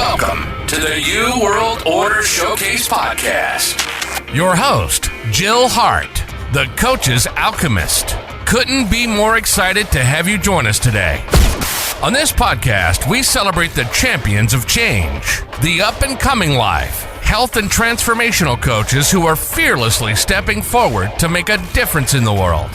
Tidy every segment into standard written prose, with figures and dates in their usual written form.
Welcome to the New World Order Showcase Podcast. Your host, Jill Hart, the Coach's Alchemist. Couldn't be more excited to have you join us today. On this podcast, we celebrate the champions of change, the up-and-coming life, health and transformational coaches who are fearlessly stepping forward to make a difference in the world.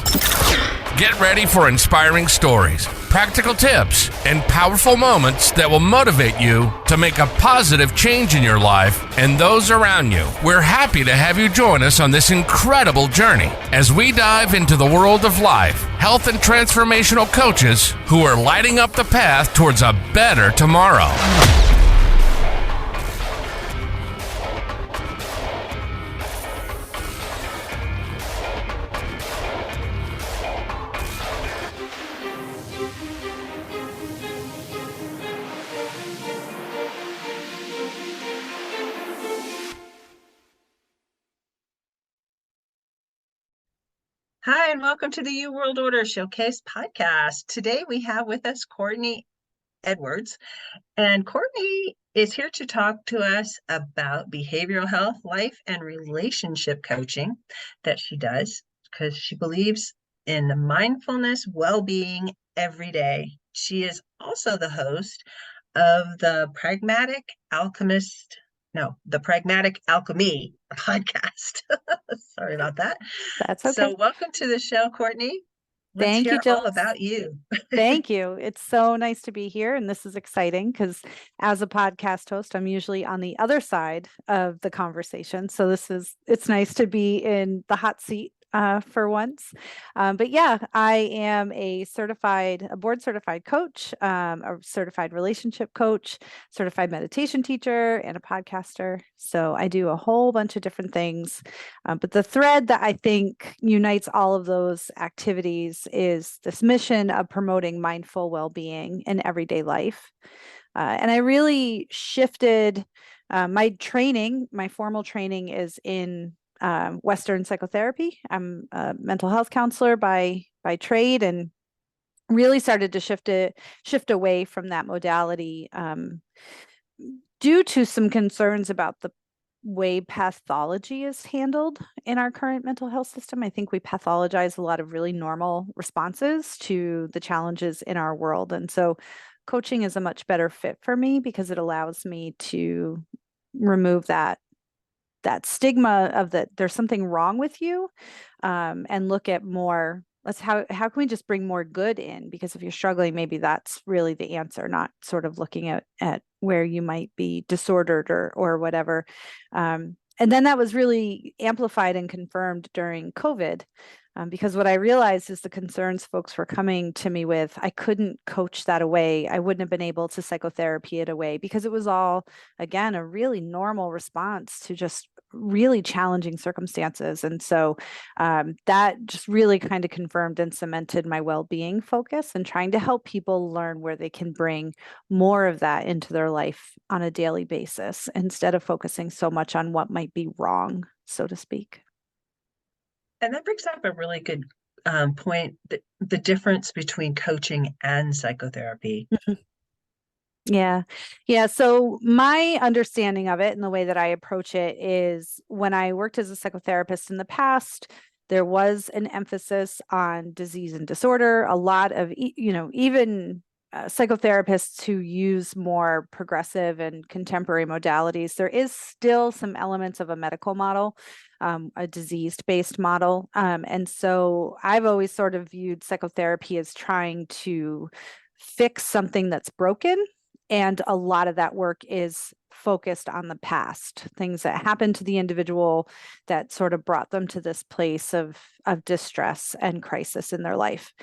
Get ready for inspiring stories, practical tips, and powerful moments that will motivate you to make a positive change in your life and those around you. We're happy to have you join us on this incredible journey as we dive into the world of life, health, and transformational coaches who are lighting up the path towards a better tomorrow. Hi, and welcome to the New World Order Showcase Podcast. Today we have with us Courtney Edwards, and Courtney is here to talk to us about behavioral health, life, and relationship coaching that she does because she believes in mindfulness, well-being every day. She is also the host of the Pragmatic Alchemy podcast. Sorry about that. That's okay. So welcome to the show, Courtney. Thank you, Jill. All about you. Thank you. It's so nice to be here. And this is exciting because as a podcast host, I'm usually on the other side of the conversation. So it's nice to be in the hot seat for once. But yeah, I am a board certified coach, a certified relationship coach, certified meditation teacher, and a podcaster. So I do a whole bunch of different things. But the thread that I think unites all of those activities is this mission of promoting mindful well-being in everyday life. And I really shifted my formal training is in Western psychotherapy. I'm a mental health counselor by trade, and really started to shift away from that modality due to some concerns about the way pathology is handled in our current mental health system. I think we pathologize a lot of really normal responses to the challenges in our world. And so coaching is a much better fit for me because it allows me to remove that stigma of that there's something wrong with you, and look at more, how can we just bring more good in? Because if you're struggling, maybe that's really the answer, not sort of looking at where you might be disordered or whatever. And then that was really amplified and confirmed during COVID. Because what I realized is the concerns folks were coming to me with, I couldn't coach that away. I wouldn't have been able to psychotherapy it away because it was all, again, a really normal response to just really challenging circumstances. And so that just really kind of confirmed and cemented my well-being focus and trying to help people learn where they can bring more of that into their life on a daily basis instead of focusing so much on what might be wrong, so to speak. And that brings up a really good point, the difference between coaching and psychotherapy. Yeah. So my understanding of it and the way that I approach it is when I worked as a psychotherapist in the past, there was an emphasis on disease and disorder. A lot of, even psychotherapists who use more progressive and contemporary modalities, there is still some elements of a medical model, a disease-based model. And so I've always sort of viewed psychotherapy as trying to fix something that's broken. And a lot of that work is focused on the past, things that happened to the individual that sort of brought them to this place of distress and crisis in their life.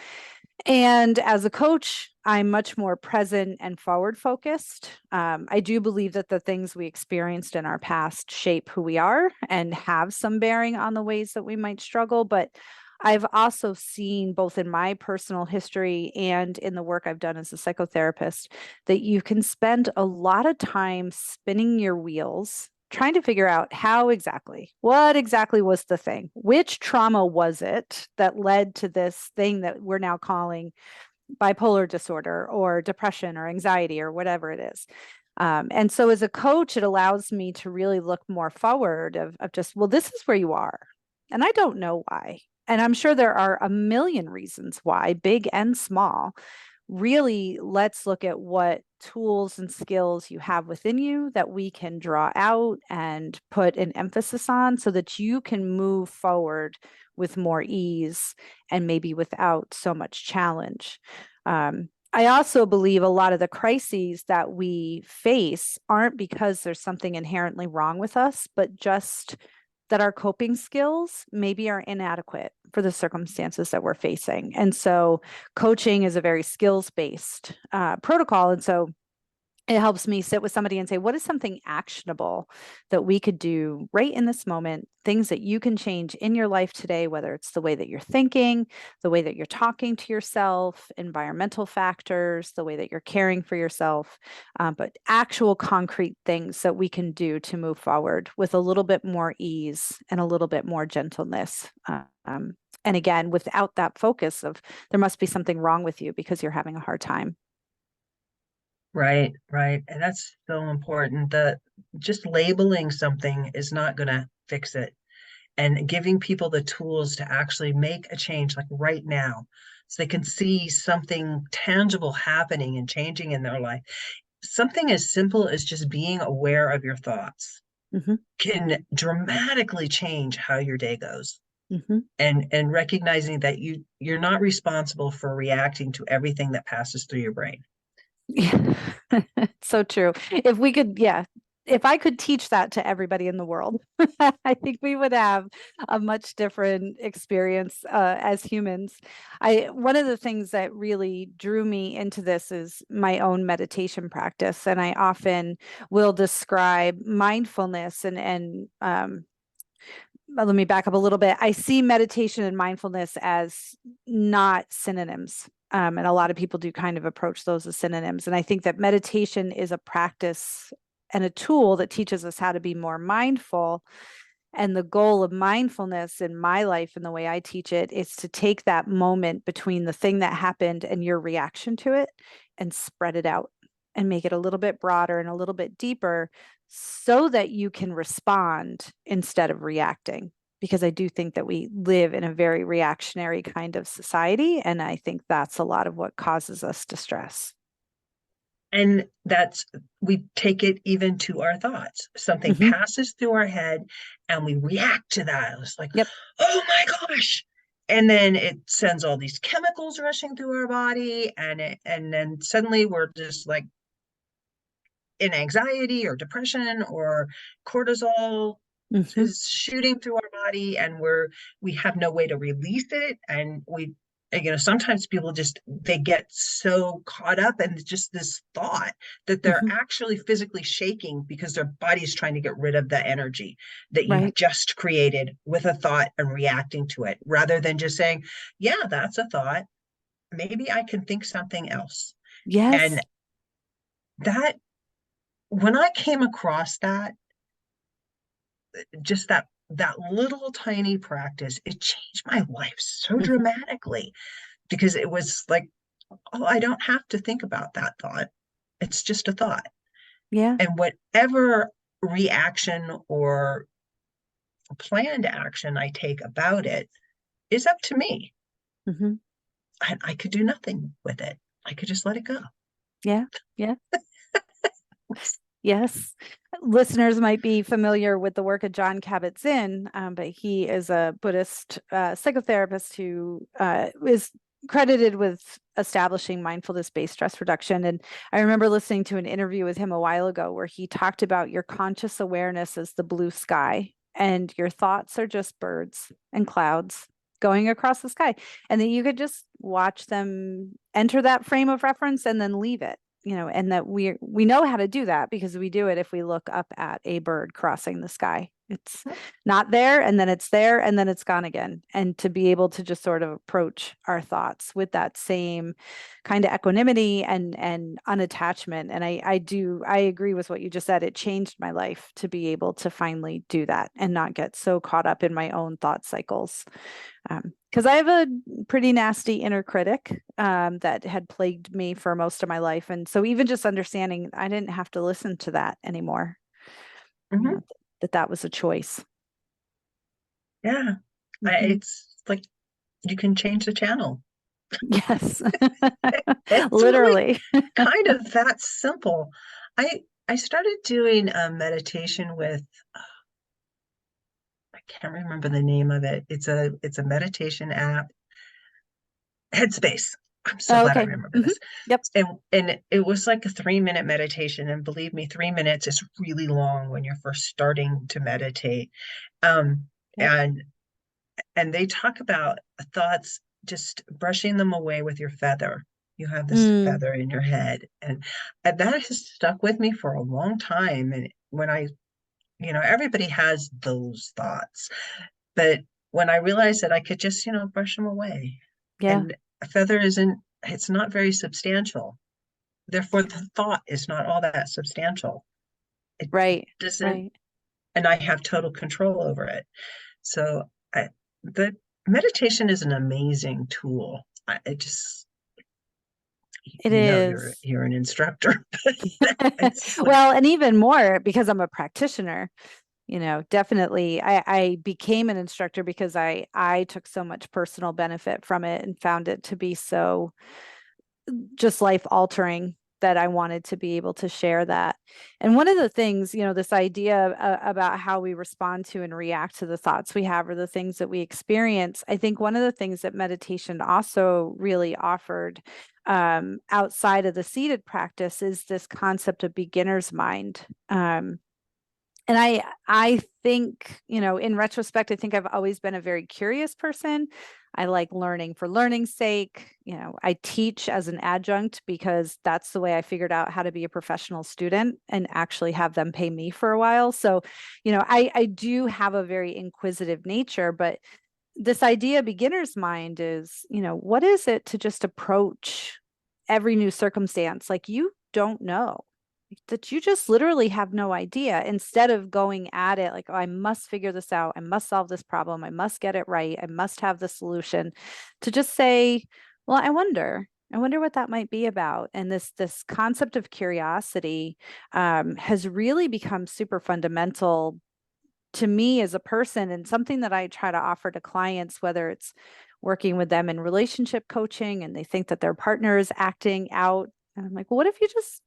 And as a coach, I'm much more present and forward focused. I do believe that the things we experienced in our past shape who we are and have some bearing on the ways that we might struggle. But I've also seen, both in my personal history and in the work I've done as a psychotherapist, that you can spend a lot of time spinning your wheels trying to figure out what exactly was the thing? Which trauma was it that led to this thing that we're now calling bipolar disorder or depression or anxiety or whatever it is? And so as a coach, it allows me to really look more forward of just, well, this is where you are. And I don't know why. And I'm sure there are a million reasons why, big and small. Really, let's look at what tools and skills you have within you that we can draw out and put an emphasis on so that you can move forward with more ease and maybe without so much challenge. I also believe a lot of the crises that we face aren't because there's something inherently wrong with us, but just that our coping skills maybe are inadequate for the circumstances that we're facing. And so coaching is a very skills-based protocol. And so it helps me sit with somebody and say, what is something actionable that we could do right in this moment? Things that you can change in your life today, whether it's the way that you're thinking, the way that you're talking to yourself, environmental factors, the way that you're caring for yourself, but actual concrete things that we can do to move forward with a little bit more ease and a little bit more gentleness. And again, without that focus of there must be something wrong with you because you're having a hard time. Right, right. And that's so important. That just labeling something is not going to fix it. And giving people the tools to actually make a change, like right now, so they can see something tangible happening and changing in their life. Something as simple as just being aware of your thoughts Mm-hmm. can dramatically change how your day goes. Mm-hmm. And recognizing that you're not responsible for reacting to everything that passes through your brain. Yeah. So true. If we could, yeah, if I could teach that to everybody in the world, I think we would have a much different experience as humans. One of the things that really drew me into this is my own meditation practice, and I often will describe mindfulness and let me back up a little bit. I see meditation and mindfulness as not synonyms. And a lot of people do kind of approach those as synonyms. And I think that meditation is a practice and a tool that teaches us how to be more mindful. And the goal of mindfulness in my life and the way I teach it is to take that moment between the thing that happened and your reaction to it and spread it out and make it a little bit broader and a little bit deeper so that you can respond instead of reacting. Because I do think that we live in a very reactionary kind of society. And I think that's a lot of what causes us distress. And we take it even to our thoughts. Something Mm-hmm. passes through our head and we react to that. It's like, Yep. oh my gosh. And then it sends all these chemicals rushing through our body. And then suddenly we're just like in anxiety or depression, or cortisol Mm-hmm. is shooting through our body, and we have no way to release it. And sometimes people they get so caught up in just this thought that they're Mm-hmm. actually physically shaking because their body's trying to get rid of the energy that you've Right. just created with a thought and reacting to it, rather than just saying, yeah, that's a thought, maybe I can think something else. Yes. And that, when I came across that, just that little tiny practice, it changed my life so Mm-hmm. dramatically, because it was like, oh, I don't have to think about that thought. It's just a thought. Yeah. And whatever reaction or planned action I take about it is up to me. Mm-hmm. I could do nothing with it. I could just let it go. Yeah. Yeah. Yes. Listeners might be familiar with the work of John Kabat-Zinn, but he is a Buddhist psychotherapist who is credited with establishing mindfulness-based stress reduction. And I remember listening to an interview with him a while ago where he talked about your conscious awareness as the blue sky, and your thoughts are just birds and clouds going across the sky, and that you could just watch them enter that frame of reference and then leave it. And that we know how to do that because we do it if we look up at a bird crossing the sky. It's not there, and then it's there, and then it's gone again. And to be able to just sort of approach our thoughts with that same kind of equanimity and unattachment. And I agree with what you just said. It changed my life to be able to finally do that and not get so caught up in my own thought cycles. Because I have a pretty nasty inner critic that had plagued me for most of my life. And so even just understanding I didn't have to listen to that anymore, Mhm. that was a choice. Yeah. Mhm. It's like you can change the channel. Yes, It's really literally. kind of that simple. I started doing a meditation with, I can't remember the name of it. It's a meditation app, Headspace. I'm so Oh, glad I okay. remember this. Yep. And it was like a 3-minute meditation. And believe me, 3 minutes is really long when you're first starting to meditate. Um, Yep. and and they talk about thoughts, just brushing them away with your feather. You have this Mm, feather in your head, and that has stuck with me for a long time. And when everybody has those thoughts, but when I realized that I could just, brush them away, yeah. and a feather isn't, it's not very substantial. Therefore, the thought is not all that substantial. It Right. doesn't, Right. and I have total control over it. So the meditation is an amazing tool. I just, It you're is. you're an instructor. It's like, Well, and even more because I'm a practitioner, definitely I became an instructor because I took so much personal benefit from it and found it to be so just life altering that I wanted to be able to share that. And one of the things, this idea about how we respond to and react to the thoughts we have or the things that we experience, I think one of the things that meditation also really offered outside of the seated practice is this concept of beginner's mind. And I think, in retrospect, I think I've always been a very curious person. I like learning for learning's sake. I teach as an adjunct because that's the way I figured out how to be a professional student and actually have them pay me for a while. So, I do have a very inquisitive nature, but this idea of beginner's mind is, what is it to just approach every new circumstance like you don't know? That you just literally have no idea, instead of going at it like, oh, I must figure this out, I must solve this problem, I must get it right, I must have the solution, to just say, well, I wonder what that might be about. And this concept of curiosity has really become super fundamental to me as a person, and something that I try to offer to clients, whether it's working with them in relationship coaching and they think that their partner is acting out. And I'm like, well, what if you just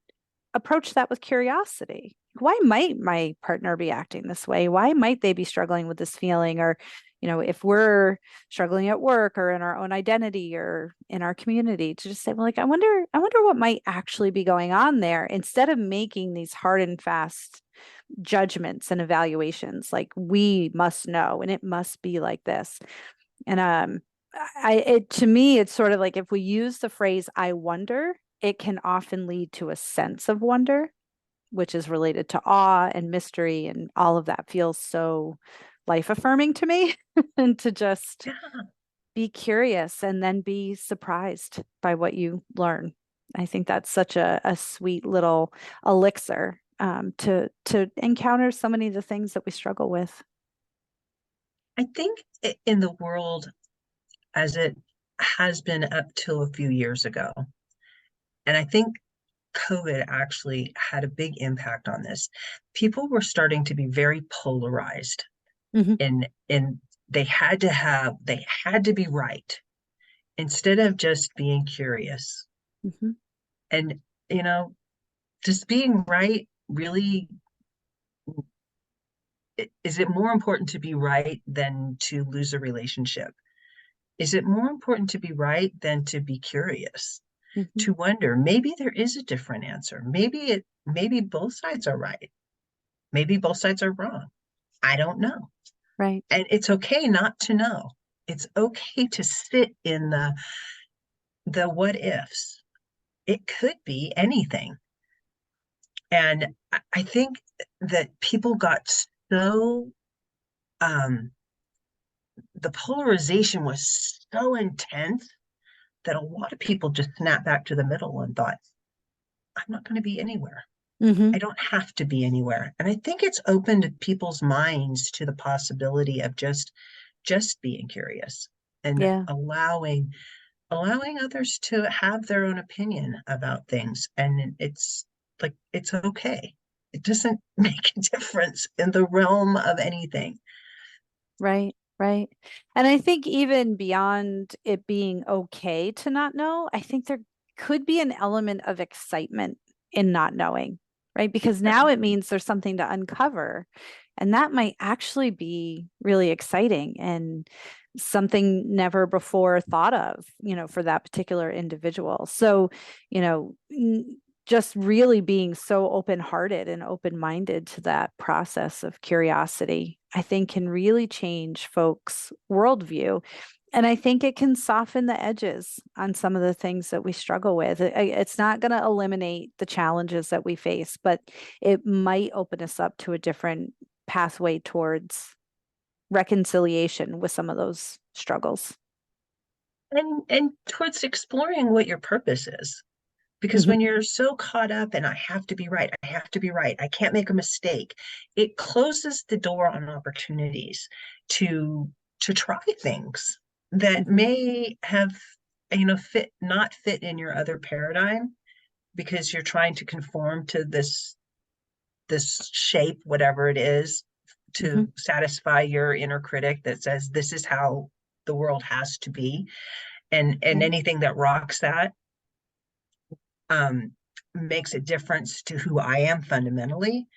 approach that with curiosity? Why might my partner be acting this way? Why might they be struggling with this feeling? Or, if we're struggling at work or in our own identity or in our community, to just say, well, like, I wonder what might actually be going on there, instead of making these hard and fast judgments and evaluations like we must know and it must be like this. And to me, it's sort of like, if we use the phrase I wonder, it can often lead to a sense of wonder, which is related to awe and mystery, and all of that feels so life affirming to me. And to just yeah, be curious and then be surprised by what you learn. I think that's such a sweet little elixir to encounter so many of the things that we struggle with. I think in the world as it has been up till a few years ago, and I think COVID actually had a big impact on this. People were starting to be very polarized, Hmm. in they had to be right instead of just being curious. Hmm. And you know, just being right really, is it more important to be right than to lose a relationship? Is it more important to be right than to be curious? Hmm. To wonder, maybe there is a different answer. Maybe both sides are right. Maybe both sides are wrong. I don't know. Right. And it's okay not to know. It's okay to sit in the what ifs. It could be anything. And I think that people got so, um the polarization was so intense that a lot of people just snapped back to the middle and thought, I'm not going to be anywhere. Hmm. I don't have to be anywhere. And I think it's opened people's minds to the possibility of just being curious. and Yeah. allowing others to have their own opinion about things. And it's like, it's okay. It doesn't make a difference in the realm of anything. Right, right. And I think even beyond it being okay to not know, I think there could be an element of excitement in not knowing, right? Because now it means there's something to uncover. And that might actually be really exciting and something never before thought of, for that particular individual. So, you know, just really being so open-hearted and open-minded to that process of curiosity, I think can really change folks' worldview. And I think it can soften the edges on some of the things that we struggle with. It's not going to eliminate the challenges that we face, but it might open us up to a different pathway towards reconciliation with some of those struggles. And towards exploring what your purpose is. Because Mhm. when you're so caught up and I have to be right, I have to be right, I can't make a mistake, it closes the door on opportunities to try things that Mhm. may have, not fit in your other paradigm, because you're trying to conform to this shape, whatever it is, Mhm. to satisfy your inner critic that says this is how the world has to be. And Right. anything that rocks that um, makes a difference to who I am fundamentally.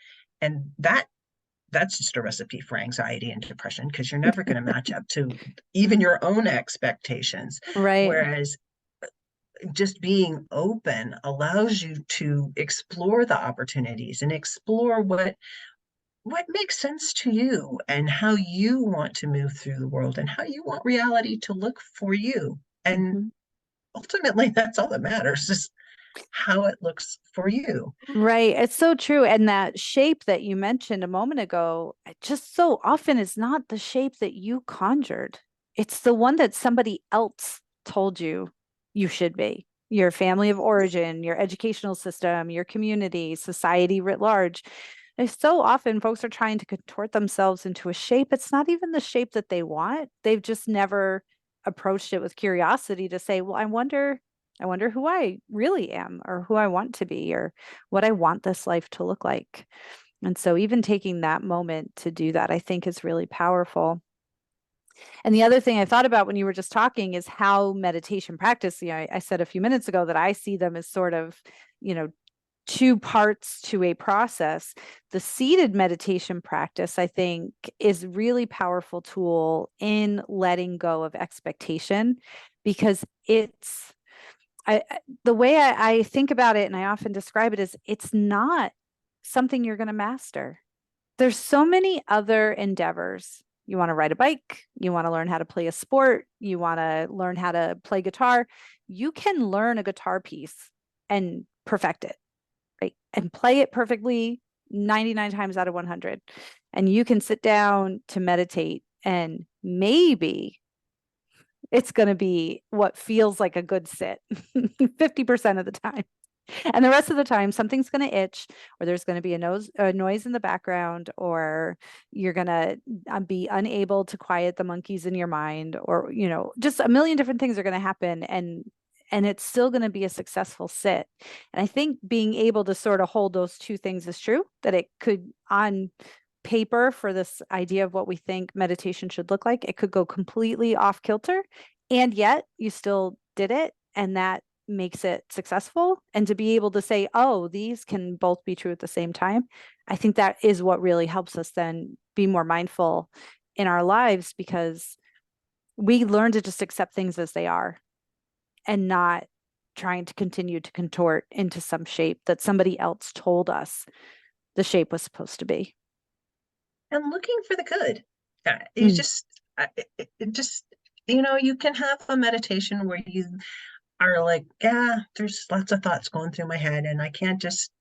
And that's just a recipe for anxiety and depression, because you're never going to match up to even your own expectations. Right. Whereas just being open allows you to explore the opportunities and explore what makes sense to you and how you want to move through the world and how you want reality to look for you. And Mhm. ultimately, that's all that matters, is how it looks for you. Right. It's so true. And that shape that you mentioned a moment ago, it just so often is not the shape that you conjured. It's the one that somebody else told you you should be. Your family of origin, your educational system, your community, society writ large. And so often folks are trying to contort themselves into a shape. It's not even the shape that they want. They've just never approached it with curiosity to say, well, I wonder who I really am or who I want to be or what I want this life to look like. And so even taking that moment to do that, I think is really powerful. And the other thing I thought about when you were just talking is how meditation practice, I said a few minutes ago that I see them as sort of, you know, two parts to a process. The seated meditation practice, I think, is really powerful tool in letting go of expectation because the way I think about it, and I often describe it, is it's not something you're going to master. There's so many other endeavors. You want to ride a bike, you want to learn how to play a sport, you want to learn how to play guitar. You can learn a guitar piece and perfect it, right? And play it perfectly 99 times out of 100. And you can sit down to meditate and maybe it's going to be what feels like a good sit 50% of the time. And the rest of the time, something's going to itch, or there's going to be a noise in the background, or you're going to be unable to quiet the monkeys in your mind, or just a million different things are going to happen, and it's still going to be a successful sit. And I think being able to sort of hold those two things is true. That it could, on paper, for this idea of what we think meditation should look like, it could go completely off kilter, and yet you still did it, and that makes it successful. And to be able to say, oh, these can both be true at the same time, I think that is what really helps us then be more mindful in our lives, because we learn to just accept things as they are and not trying to continue to contort into some shape that somebody else told us the shape was supposed to be. And looking for the good. You Mm. just, it just, you can have a meditation where you are like, yeah, there's lots of thoughts going through my head, and I can't just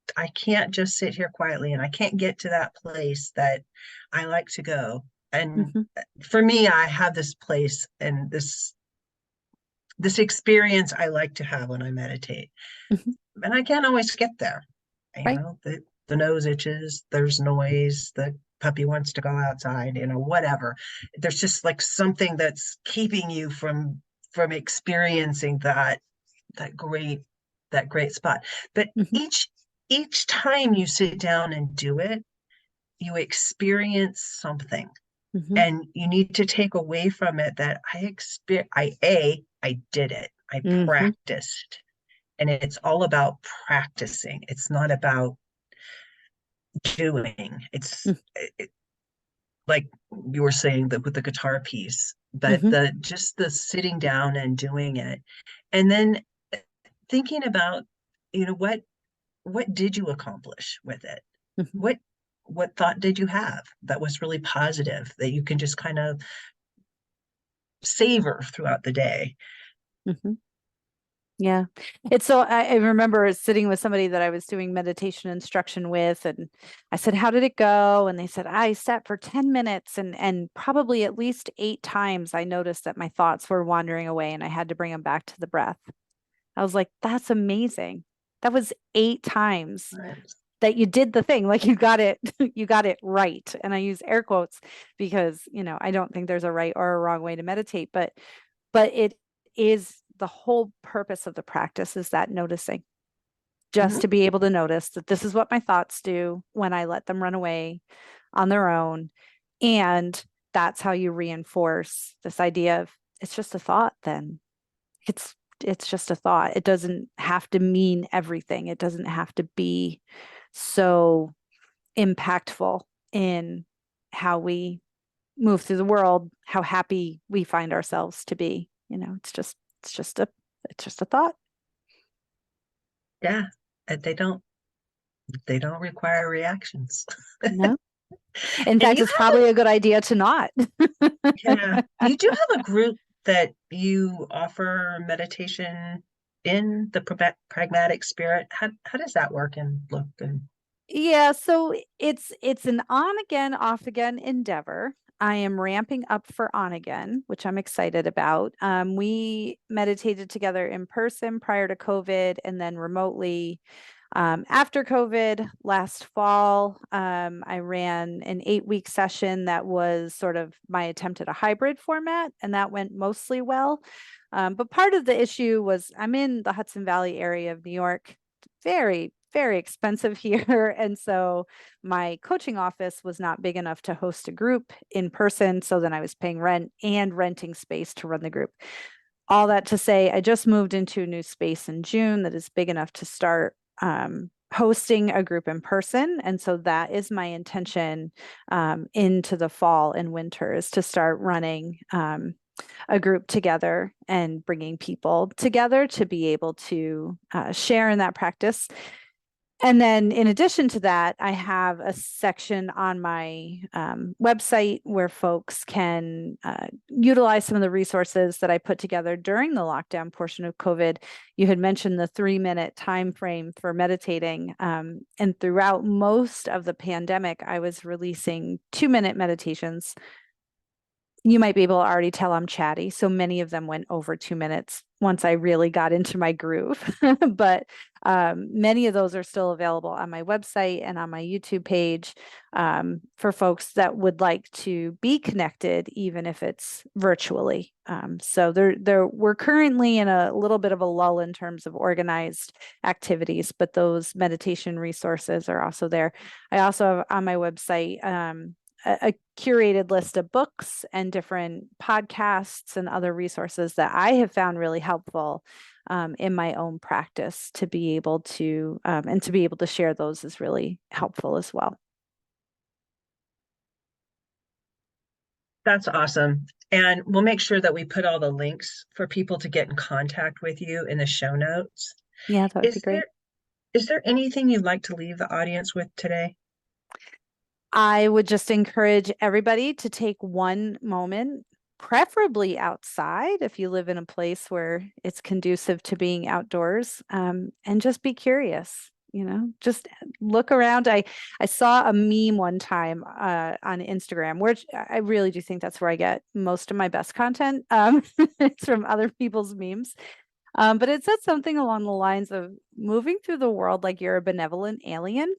sit here quietly, and I can't get to that place that I like to go. And Mhm. for me, I have this place and this experience I like to have when I meditate, Mhm. and I can't always get there. Right. The nose itches, there's noise, the puppy wants to go outside, whatever. There's just like something that's keeping you from experiencing that great that great spot. But Mhm. each time you sit down and do it, you experience something, Mhm. and you need to take away from it that I did it. I Mhm. practiced. And it's all about practicing. It's not about doing. It, like you were saying that with the guitar piece, but Mhm. the sitting down and doing it, and then thinking about, what did you accomplish with it? Mhm. What what thought did you have that was really positive that you can just kind of savor throughout the day? Mhm. Yeah. It's so I remember sitting with somebody that I was doing meditation instruction with, and I said, "How did it go?" And they said, "I sat for 10 minutes and probably at least 8 times I noticed that my thoughts were wandering away and I had to bring them back to the breath." I was like, "That's amazing. That was 8 times Right. that you did the thing. Like you got it, you got it right." And I use air quotes because, I don't think there's a right or a wrong way to meditate, but it is the whole purpose of the practice is that noticing, just to Mhm. be able to notice that this is what my thoughts do when I let them run away on their own. And that's how you reinforce this idea of it's just a thought, then it's it's just a thought. It doesn't have to mean everything. It doesn't have to be so impactful in how we move through the world, how happy we find ourselves to be. It's just a it's just a thought. Yeah, and they don't require reactions. No. In And fact, you it's probably a good idea to not. Yeah, you do have a group that you offer meditation in the pragmatic spirit. How does that work and look? And Yeah, so it's an on again, off again endeavor. I am ramping up for on again, which I'm excited about. We meditated together in person prior to COVID and then remotely after COVID last fall. I ran an 8-week session that was sort of my attempt at a hybrid format, and that went mostly well. But part of the issue was I'm in the Hudson Valley area of New York, very, very expensive here. And so my coaching office was not big enough to host a group in person. So then I was paying rent and renting space to run the group. All that to say, I just moved into a new space in June that is big enough to start hosting a group in person. And so that is my intention into the fall and winter, is to start running a group together and bringing people together to be able to share in that practice. And then in addition to that, I have a section on my website where folks can utilize some of the resources that I put together during the lockdown portion of COVID. You had mentioned the 3-minute time frame for meditating. And throughout most of the pandemic, I was releasing 2-minute meditations. You might be able to already tell I'm chatty. So many of them went over 2 minutes once I really got into my groove. But many of those are still available on my website and on my YouTube page for folks that would like to be connected, even if it's virtually. So we're currently in a little bit of a lull in terms of organized activities, but those meditation resources are also there. I also have on my website a curated list of books and different podcasts and other resources that I have found really helpful in my own practice to be able to and to be able to share those is really helpful as well. that's awesome. And we'll make sure that we put all the links for people to get in contact with you in the show notes. Yeah, that would be Is great. there is there anything you'd like to leave the audience with today? I would just encourage everybody to take one moment, preferably outside if you live in a place where it's conducive to being outdoors, and just be curious. Just look around. I saw a meme one time on Instagram, which I really do think that's where I get most of my best content. It's from other people's memes. But it said something along the lines of moving through the world like you're a benevolent alien.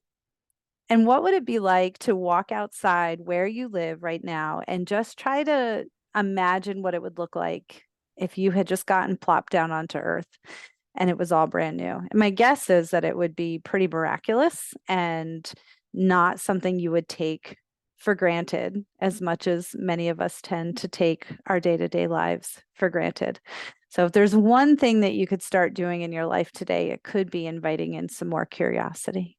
And what would it be like to walk outside where you live right now and just try to imagine what it would look like if you had just gotten plopped down onto Earth and it was all brand new? And my guess is that it would be pretty miraculous and not something you would take for granted as much as many of us tend to take our day-to-day lives for granted. So if there's one thing that you could start doing in your life today, it could be inviting in some more curiosity.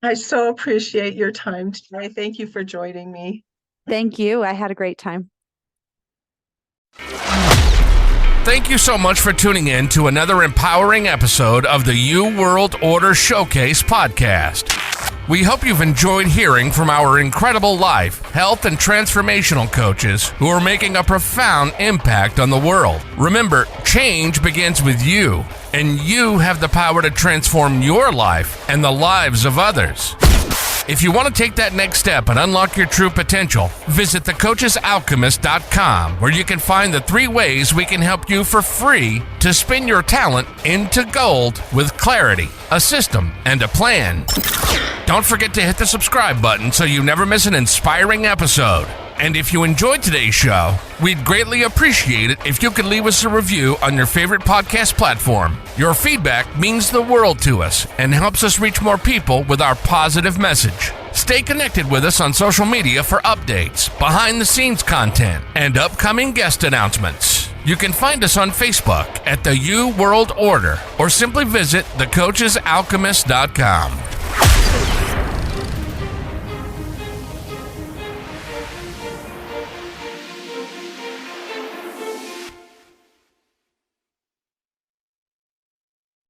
I so appreciate your time today. Thank you for joining me. Thank you. I had a great time. Thank you so much for tuning in to another empowering episode of the You World Order Showcase podcast. We hope you've enjoyed hearing from our incredible life, health, and transformational coaches who are making a profound impact on the world. Remember, change begins with you, and you have the power to transform your life and the lives of others. If you want to take that next step and unlock your true potential, visit thecoachesalchemist.com, where you can find the 3 ways we can help you for free to spin your talent into gold with clarity, a system, and a plan. Don't forget to hit the subscribe button so you never miss an inspiring episode. And if you enjoyed today's show, we'd greatly appreciate it if you could leave us a review on your favorite podcast platform. Your feedback means the world to us and helps us reach more people with our positive message. Stay connected with us on social media for updates, behind-the-scenes content, and upcoming guest announcements. You can find us on Facebook at the You World Order or simply visit thecoachesalchemist.com.